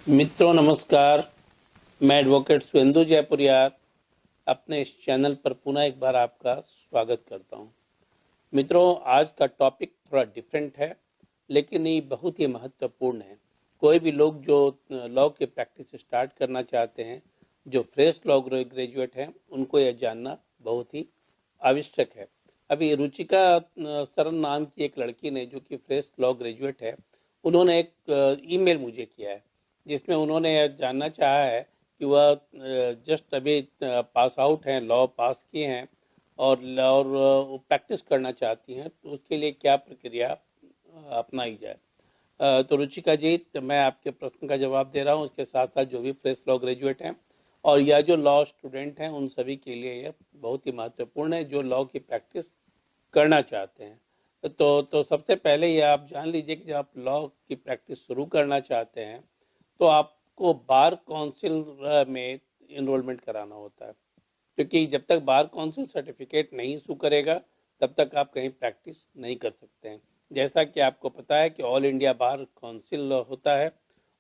मित्रों नमस्कार। मैं एडवोकेट सुवेंदु जयपुरियार अपने इस चैनल पर पुनः एक बार आपका स्वागत करता हूं। मित्रों, आज का टॉपिक थोड़ा डिफरेंट है, लेकिन ये बहुत ही महत्वपूर्ण है। कोई भी लोग जो लॉ की प्रैक्टिस स्टार्ट करना चाहते हैं, जो फ्रेश लॉ ग्रेजुएट हैं, उनको यह जानना बहुत ही आवश्यक है। अभी रुचिका सरन नाम की एक लड़की ने, जो कि फ्रेश लॉ ग्रेजुएट है, उन्होंने एक ईमेल मुझे किया है, जिसमें उन्होंने यह जानना चाहा है कि वह जस्ट अभी पास आउट हैं, लॉ पास किए हैं और वो प्रैक्टिस करना चाहती हैं, तो उसके लिए क्या प्रक्रिया अपनाई जाए। तो रुचिका जी, तो मैं आपके प्रश्न का जवाब दे रहा हूँ। उसके साथ साथ जो भी फ्रेश लॉ ग्रेजुएट हैं और या जो लॉ स्टूडेंट हैं, उन सभी के लिए यह बहुत ही महत्वपूर्ण है, जो लॉ की प्रैक्टिस करना चाहते हैं। तो सबसे पहले ये आप जान लीजिए कि जब आप लॉ की प्रैक्टिस शुरू करना चाहते हैं, तो आपको बार काउंसिल में इनरोलमेंट कराना होता है, क्योंकि जब तक बार काउंसिल सर्टिफिकेट नहीं इशू करेगा, तब तक आप कहीं प्रैक्टिस नहीं कर सकते हैं। जैसा कि आपको पता है कि ऑल इंडिया बार काउंसिल होता है,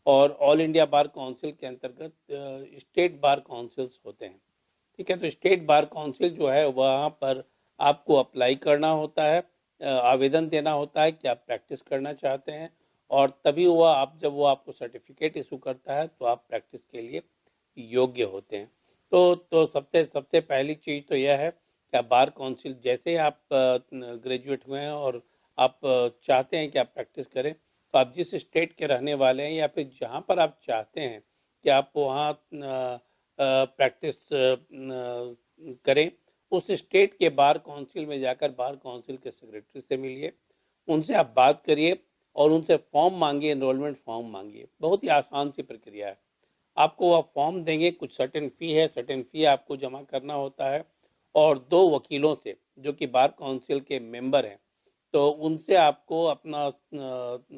और ऑल इंडिया बार काउंसिल के अंतर्गत स्टेट बार काउंसिल्स होते हैं। ठीक है, तो स्टेट बार काउंसिल जो है, वहाँ पर आपको अप्लाई करना होता है, आवेदन देना होता है कि आप प्रैक्टिस करना चाहते हैं, और तभी जब वो आपको सर्टिफिकेट इशू करता है, तो आप प्रैक्टिस के लिए योग्य होते हैं। तो सबसे सबसे पहली चीज़ तो यह है कि आप बार काउंसिल, जैसे ही आप ग्रेजुएट हुए हैं और आप चाहते हैं कि आप प्रैक्टिस करें, तो आप जिस स्टेट के रहने वाले हैं या फिर जहाँ पर आप चाहते हैं कि आप वहाँ प्रैक्टिस करें, उस स्टेट के बार काउंसिल में जाकर बार काउंसिल के सेक्रेटरी से मिलिए, उनसे आप बात करिए और उनसे फॉर्म मांगिए, एनरोलमेंट फॉर्म मांगिए। बहुत ही आसान सी प्रक्रिया है। आपको वह फॉर्म देंगे, कुछ सर्टेन फ़ी है, सर्टेन फ़ी आपको जमा करना होता है, और 2 वकीलों से, जो कि बार काउंसिल के मेंबर हैं, तो उनसे आपको अपना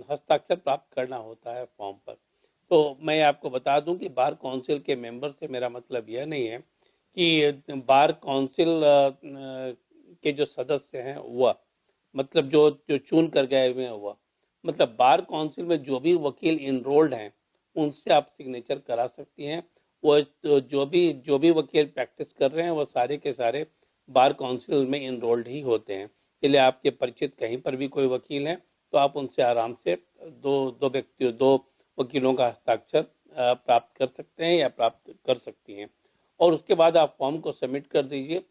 हस्ताक्षर प्राप्त करना होता है फॉर्म पर। तो मैं आपको बता दूं कि बार काउंसिल के मेंबर से मेरा मतलब यह नहीं है कि बार काउंसिल के जो सदस्य हैं वह, मतलब जो जो चुन कर गए हुए हैं वह, मतलब बार काउंसिल में जो भी वकील इनरोल्ड हैं, उनसे आप सिग्नेचर करा सकती हैं। वो तो जो भी वकील प्रैक्टिस कर रहे हैं, वो सारे के सारे बार काउंसिल में इनरोल्ड ही होते हैं। इसलिए आपके परिचित कहीं पर भी कोई वकील हैं, तो आप उनसे आराम से दो वकीलों का हस्ताक्षर प्राप्त कर सकते हैं या प्राप्त कर सकती हैं। और उसके बाद आप फॉर्म को सबमिट कर दीजिए।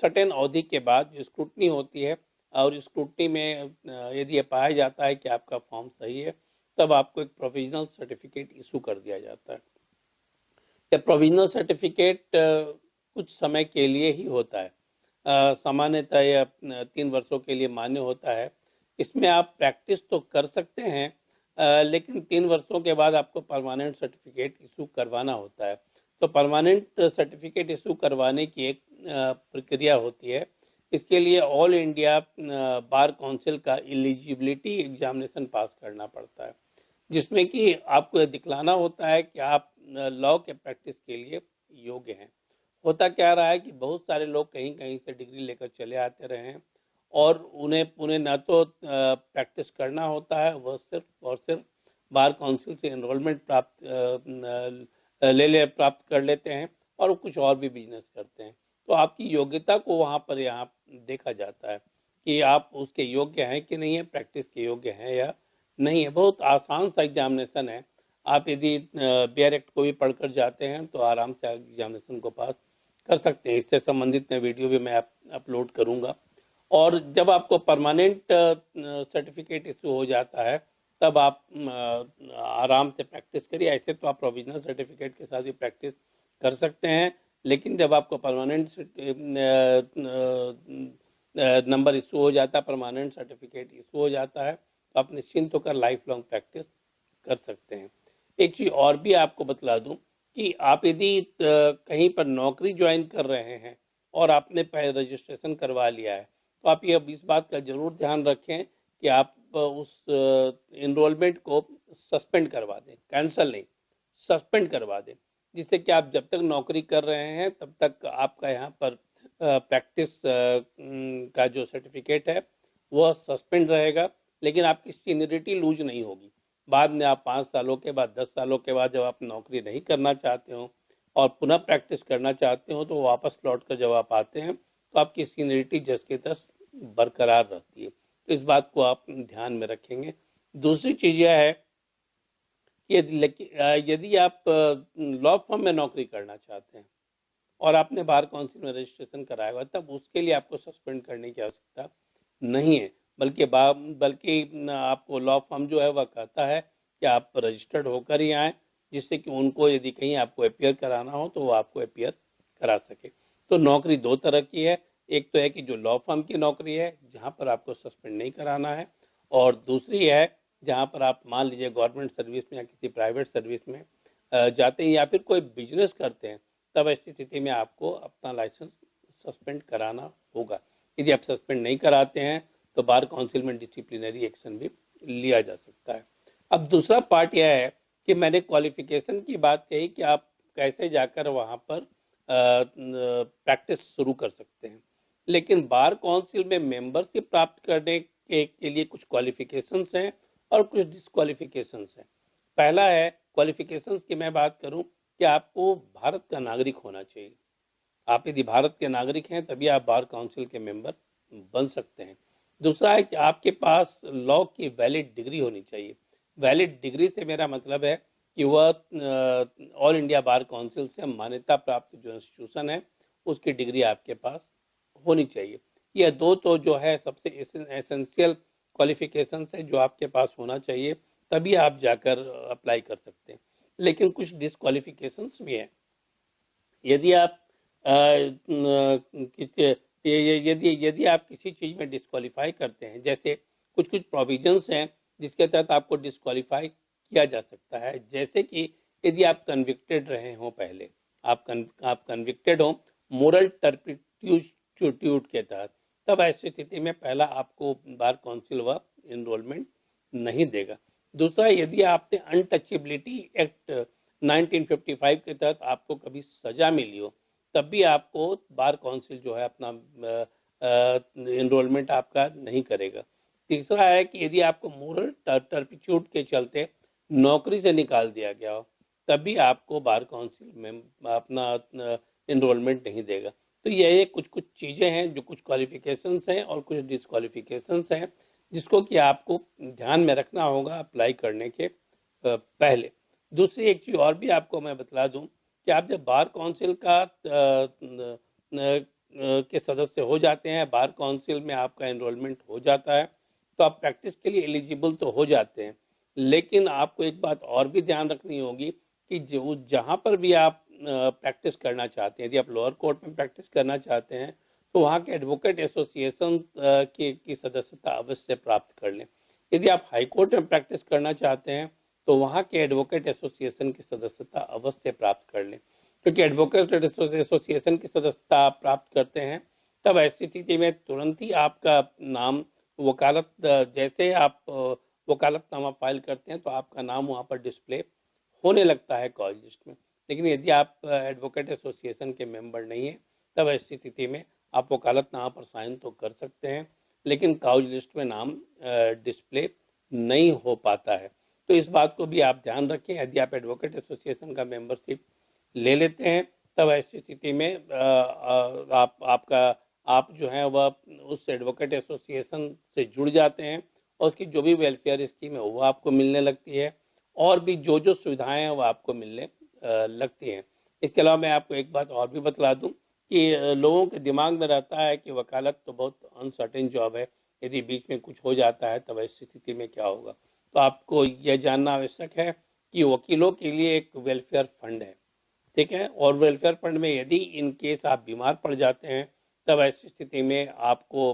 सर्टेन अवधि के बाद जो स्क्रूटनी होती है, और स्क्रूटनी में यदि ये पाया जाता है कि आपका फॉर्म सही है, तब आपको एक प्रोविजनल सर्टिफिकेट इशू कर दिया जाता है। यह प्रोविजनल सर्टिफिकेट कुछ समय के लिए ही होता है। सामान्यतः यह 3 वर्षों के लिए मान्य होता है। इसमें आप प्रैक्टिस तो कर सकते हैं, लेकिन 3 वर्षों के बाद आपको परमानेंट सर्टिफिकेट इशू करवाना होता है। तो परमानेंट सर्टिफिकेट इशू करवाने की एक प्रक्रिया होती है। इसके लिए ऑल इंडिया बार काउंसिल का एलिजिबिलिटी एग्जामिनेशन पास करना पड़ता है, जिसमें कि आपको यह दिखलाना होता है कि आप लॉ के प्रैक्टिस के लिए योग्य हैं। होता क्या रहा है कि बहुत सारे लोग कहीं कहीं से डिग्री लेकर चले आते रहे हैं, और उन्हें उन्हें ना तो प्रैक्टिस करना होता है, वह सिर्फ और सिर्फ बार काउंसिल से एनरोलमेंट प्राप्त कर लेते हैं, और वो कुछ और भी बिजनेस करते हैं। तो आपकी योग्यता को वहाँ पर यहाँ देखा जाता है कि आप उसके योग्य हैं कि नहीं है, प्रैक्टिस के योग्य हैं या नहीं है। बहुत आसान सा एग्जामिनेशन है। आप यदि बेयर एक्ट को भी पढ़कर जाते हैं, तो आराम से एग्जामिनेशन को पास कर सकते हैं। इससे संबंधित मैं वीडियो भी मैं अपलोड करूंगा। और जब आपको परमानेंट सर्टिफिकेट इशू हो जाता है, तब आप आराम से प्रैक्टिस करिए। ऐसे तो आप प्रोविजनल सर्टिफिकेट के साथ भी प्रैक्टिस कर सकते हैं, लेकिन जब आपको परमानेंट नंबर इशू हो जाता है, परमानेंट सर्टिफिकेट इशू हो जाता है, तो आप निश्चिंत होकर लाइफ लॉन्ग प्रैक्टिस कर सकते हैं। एक चीज़ और भी आपको बतला दूं कि आप यदि कहीं पर नौकरी ज्वाइन कर रहे हैं और आपने पहले रजिस्ट्रेशन करवा लिया है, तो आप ये इस बात का ज़रूर ध्यान रखें कि आप उस इनरोलमेंट को सस्पेंड करवा दें, कैंसिल नहीं, सस्पेंड करवा दें, जिससे कि आप जब तक नौकरी कर रहे हैं, तब तक आपका यहाँ पर प्रैक्टिस का जो सर्टिफिकेट है, वह सस्पेंड रहेगा, लेकिन आपकी सीनियरिटी लूज नहीं होगी। बाद में आप 5 सालों के बाद 10 सालों के बाद जब आप नौकरी नहीं करना चाहते हो और पुनः प्रैक्टिस करना चाहते हो, तो वापस लौट कर जब आप आते हैं तो आपकी सीनियरिटी जस की तस बरकरार रहती है। तो इस बात को आप ध्यान में रखेंगे। दूसरी चीज़ यह है कि यदि आप लॉ फर्म में नौकरी करना चाहते हैं और आपने बार काउंसिल में रजिस्ट्रेशन कराया हुआ, तब उसके लिए आपको सस्पेंड करने की आवश्यकता नहीं है, बल्कि आपको लॉ फर्म जो है वह कहता है कि आप रजिस्टर्ड होकर ही आएँ, जिससे कि उनको यदि कहीं आपको अपीयर कराना हो तो वो आपको अपीयर करा सके। तो नौकरी दो तरह की है, एक तो है कि जो लॉ फर्म की नौकरी है जहाँ पर आपको सस्पेंड नहीं कराना है, और दूसरी है जहाँ पर आप मान लीजिए गवर्नमेंट सर्विस में या किसी प्राइवेट सर्विस में जाते हैं या फिर कोई बिजनेस करते हैं, तब ऐसी स्थिति में आपको अपना लाइसेंस सस्पेंड कराना होगा। यदि आप सस्पेंड नहीं कराते हैं तो बार काउंसिल में डिसिप्लिनरी एक्शन भी लिया जा सकता है। अब दूसरा पार्ट यह है कि मैंने क्वालिफिकेशन की बात कही कि आप कैसे जाकर वहाँ पर प्रैक्टिस शुरू कर सकते हैं, लेकिन बार काउंसिल में मेंबरशिप प्राप्त करने के लिए कुछ क्वालिफिकेशंस हैं और कुछ डिस्क्वालिफिकेशंस हैं। पहला है क्वालिफिकेशंस की मैं बात करूं कि आपको भारत का नागरिक होना चाहिए। आप यदि भारत के नागरिक हैं तभी आप बार काउंसिल के मेंबर बन सकते हैं। दूसरा है कि आपके पास लॉ की वैलिड डिग्री होनी चाहिए। वैलिड डिग्री से मेरा मतलब है कि वह ऑल इंडिया बार काउंसिल से मान्यता प्राप्त जो इंस्टीट्यूशन है उसकी डिग्री आपके पास होनी चाहिए। यह दो तो जो है सबसे एसेंशियल क्वालिफिकेशन है जो आपके पास होना चाहिए, तभी आप जाकर अप्लाई कर सकते हैं। लेकिन कुछ डिस्क्वालिफिकेशंस भी हैं। यदि आप यदि यदि आप किसी चीज़ में डिस्क्वालीफाई करते हैं, जैसे कुछ कुछ प्रोविजंस हैं जिसके तहत आपको डिस्क्वालीफाई किया जा सकता है, जैसे कि यदि आप कन्विक्टेड रहे हों पहले, आप कन्विक्टेड हों मोरल टर्पिट्यूड के तहत, तब ऐसी स्थिति में पहला आपको बार काउंसिल व इनरोलमेंट नहीं देगा। दूसरा, यदि आपने अनटचेबिलिटी एक्ट 1955 के तहत आपको कभी सजा मिली हो, तब भी आपको बार काउंसिल जो है अपना इनरोलमेंट आपका नहीं करेगा। तीसरा है कि यदि आपको मोरल टर्पिट्यूड के चलते नौकरी से निकाल दिया गया हो, तब भी आपको बार काउंसिल में अपना इनरोलमेंट नहीं देगा। तो ये कुछ कुछ चीज़ें हैं जो कुछ क्वालिफिकेशंस हैं और कुछ डिस्क्वालिफिकेशंस हैं जिसको कि आपको ध्यान में रखना होगा अप्लाई करने के पहले। दूसरी एक चीज़ और भी आपको मैं बतला दूं कि आप जब बार काउंसिल का के सदस्य हो जाते हैं, बार काउंसिल में आपका एनरोलमेंट हो जाता है, तो आप प्रैक्टिस के लिए एलिजिबल तो हो जाते हैं। लेकिन आपको एक बात और भी ध्यान रखनी होगी कि जो जहाँ पर भी आप प्रैक्टिस करना चाहते हैं, यदि आप लोअर कोर्ट में प्रैक्टिस करना चाहते हैं तो वहाँ के एडवोकेट एसोसिएशन की सदस्यता अवश्य प्राप्त कर लें। यदि आप हाई कोर्ट में प्रैक्टिस करना चाहते हैं तो वहाँ के एडवोकेट एसोसिएशन की सदस्यता अवश्य प्राप्त कर लें, क्योंकि एडवोकेट एसोसिएशन की सदस्यता आप प्राप्त करते हैं तब ऐसी स्थिति में तुरंत ही आपका नाम वकालत, जैसे आप वकालतनामा फाइल करते हैं तो आपका नाम वहाँ पर डिस्प्ले होने लगता है कॉज लिस्ट में। लेकिन यदि आप एडवोकेट एसोसिएशन के मेंबर नहीं हैं, तब ऐसी स्थिति में आप वकालतनामा पर साइन तो कर सकते हैं लेकिन काउज लिस्ट में नाम डिस्प्ले नहीं हो पाता है। तो इस बात को भी आप ध्यान रखें। यदि आप एडवोकेट एसोसिएशन का मेंबरशिप ले लेते हैं तब ऐसी स्थिति में आप जो है वह उस एडवोकेट एसोसिएशन से जुड़ जाते हैं और उसकी जो भी वेलफेयर स्कीम है वो आपको मिलने लगती है और भी जो जो सुविधाएं हैं वो आपको मिलने लगती हैं। इसके अलावा मैं आपको एक बात और भी बतला दूं कि लोगों के दिमाग में रहता है कि वकालत तो बहुत अनसर्टेन जॉब है, यदि बीच में कुछ हो जाता है तब ऐसी स्थिति में क्या होगा। तो आपको यह जानना आवश्यक है कि वकीलों के लिए एक वेलफेयर फंड है, ठीक है, और वेलफेयर फंड में यदि इन केस आप बीमार पड़ जाते हैं तब ऐसी स्थिति में आपको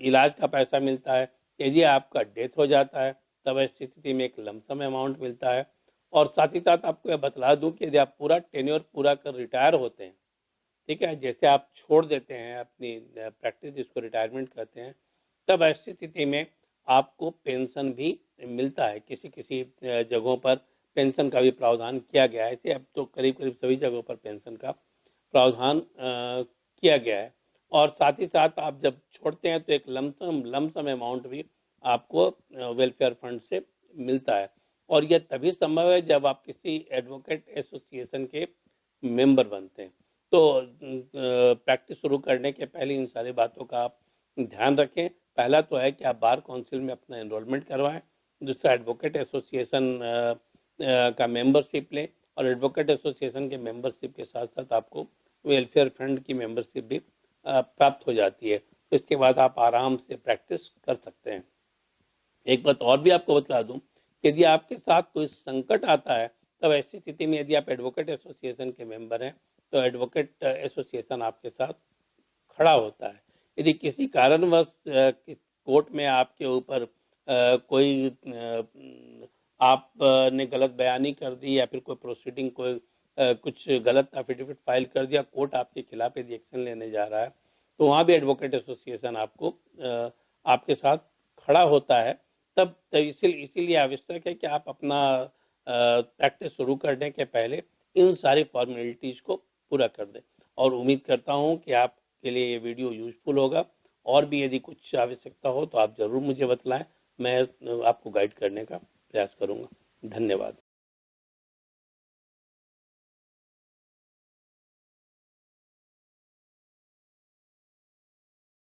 इलाज का पैसा मिलता है। यदि आपका डेथ हो जाता है तब ऐसी स्थिति में एक लमसम अमाउंट मिलता है। और साथ ही साथ आपको यह बतला दूं कि यदि आप पूरा टेन्योर पूरा कर रिटायर होते हैं, ठीक है, जैसे आप छोड़ देते हैं अपनी प्रैक्टिस जिसको रिटायरमेंट कहते हैं, तब ऐसी स्थिति में आपको पेंशन भी मिलता है। किसी किसी जगहों पर पेंशन का भी प्रावधान किया गया है। ऐसे अब तो करीब करीब सभी जगहों पर पेंशन का प्रावधान किया गया है। और साथ ही साथ आप जब छोड़ते हैं तो एक लमसम अमाउंट भी आपको वेलफेयर फंड से मिलता है। और यह तभी संभव है जब आप किसी एडवोकेट एसोसिएशन के मेंबर बनते हैं। तो प्रैक्टिस शुरू करने के पहले इन सारी बातों का आप ध्यान रखें। पहला तो है कि आप बार काउंसिल में अपना एनरोलमेंट करवाएं। दूसरा, एडवोकेट एसोसिएशन का मेंबरशिप लें, और एडवोकेट एसोसिएशन के मेंबरशिप के साथ साथ आपको वेलफेयर फंड की मेंबरशिप भी प्राप्त हो जाती है। तो इसके बाद आप आराम से प्रैक्टिस कर सकते हैं। एक बात और भी आपको बता दूं, यदि आपके साथ कोई संकट आता है, तब ऐसी स्थिति में यदि आप एडवोकेट एसोसिएशन के मेंबर हैं, तो एडवोकेट एसोसिएशन आपके साथ खड़ा होता है। यदि किसी कारणवश कोर्ट में आपके ऊपर कोई आपने गलत बयानी कर दी या फिर कोई प्रोसीडिंग कोई कुछ गलत एफिडेविट फाइल कर दिया, कोर्ट आपके खिलाफ यदि एक्शन लेने जा रहा है, तो वहाँ भी एडवोकेट एसोसिएशन आपको आपके साथ खड़ा होता है। तब इसीलिए आवश्यक है कि आप अपना प्रैक्टिस शुरू करने के पहले इन सारी फॉर्मेलिटीज़ को पूरा कर दें। और उम्मीद करता हूँ कि आपके लिए ये वीडियो यूजफुल होगा। और भी यदि कुछ आवश्यकता हो तो आप ज़रूर मुझे बतलाएं, मैं आपको गाइड करने का प्रयास करूँगा। धन्यवाद।